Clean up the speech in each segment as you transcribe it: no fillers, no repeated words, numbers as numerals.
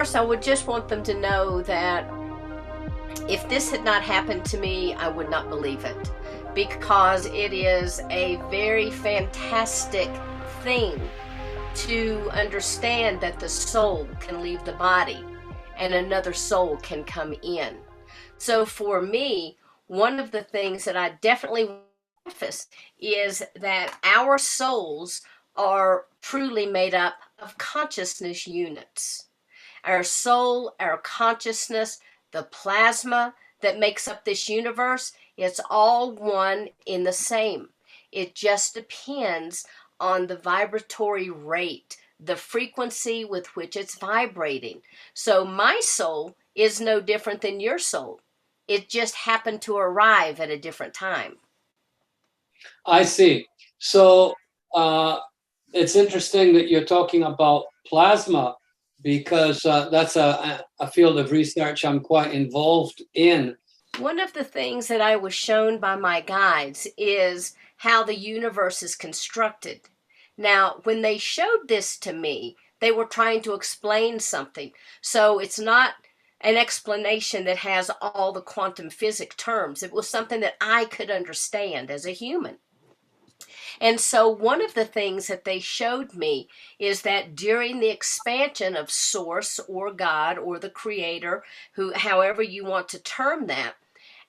First, I would just want them to know that if this had not happened to me, I would not believe it, because it is a very fantastic thing to understand that the soul can leave the body and another soul can come in. So for me, one of the things that I definitely want to emphasize is that our souls are truly made up of consciousness units. Our soul, our consciousness, the plasma that makes up this universe, it's all one in the same. It just depends on the vibratory rate, the frequency with which it's vibrating. So my soul is no different than your soul. It just happened to arrive at a different time. I see. So it's interesting that you're talking about plasma, because that's a field of research I'm quite involved in. One of the things that I was shown by my guides is how the universe is constructed. Now, when they showed this to me, they were trying to explain something. So it's not an explanation that has all the quantum physics terms. It was something that I could understand as a human. And so one of the things that they showed me is that during the expansion of Source or God or the Creator, who, however you want to term that,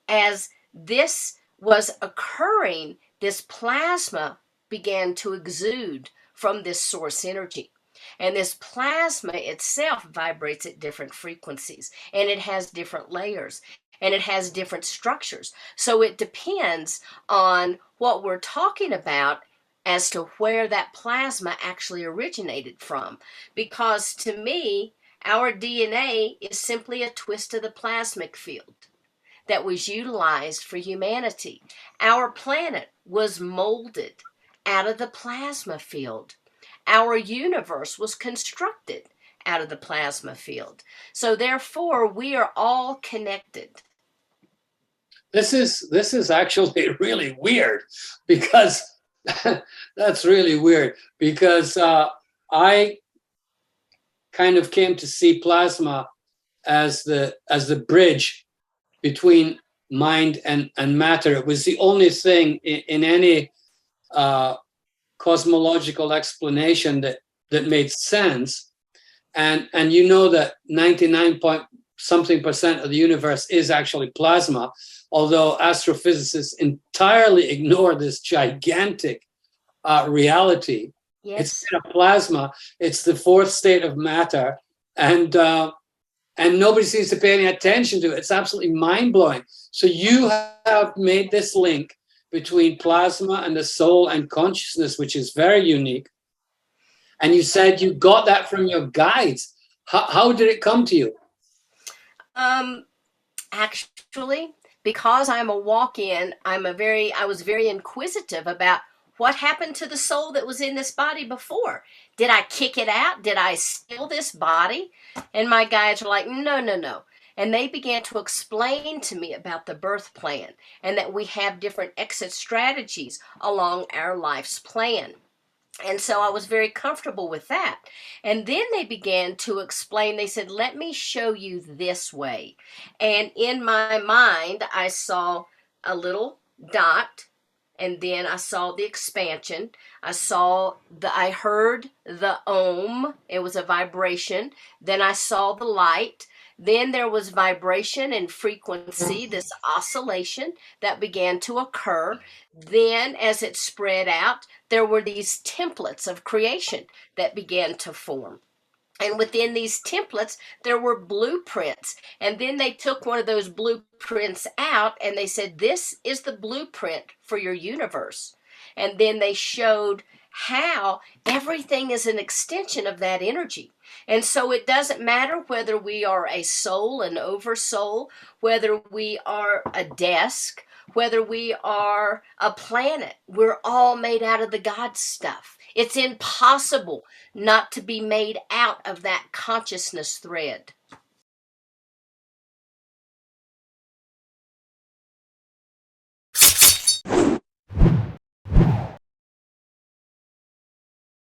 as this was occurring, this plasma began to exude from this source energy. And this plasma itself vibrates at different frequencies, and it has different layers, and it has different structures. So it depends on what we're talking about as to where that plasma actually originated from. Because to me, our DNA is simply a twist of the plasmic field that was utilized for humanity. Our planet was molded out of the plasma field. Our universe was constructed out of the plasma field. So therefore, we are all connected. This is actually really weird, because that's really weird, because I kind of came to see plasma as the bridge between mind and matter. It was the only thing in any cosmological explanation that made sense. And you know that 99 point something percent of the universe is actually plasma, although astrophysicists entirely ignore this gigantic reality. Yes. It's not plasma, it's the fourth state of matter, and nobody seems to pay any attention to it. It's absolutely mind-blowing. So you have made this link between plasma and the soul and consciousness, which is very unique. And you said you got that from your guides. How did it come to you? Actually, because I'm a walk-in, I was very inquisitive about what happened to the soul that was in this body before. Did I kick it out? Did I steal this body? And my guides were like, no, no, no. And they began to explain to me about the birth plan and that we have different exit strategies along our life's plan. And so I was very comfortable with that. And then they began to explain, they said, let me show you this way. And in my mind, I saw a little dot, and then I saw the expansion. I heard the ohm. It was a vibration. Then I saw the light. Then there was vibration and frequency, this oscillation that began to occur. Then as it spread out, there were these templates of creation that began to form. And within these templates, there were blueprints. And then they took one of those blueprints out and they said, this is the blueprint for your universe. And then they showed how everything is an extension of that energy. And so it doesn't matter whether we are a soul, an oversoul, whether we are a desk, whether we are a planet. We're all made out of the God stuff. It's impossible not to be made out of that consciousness thread.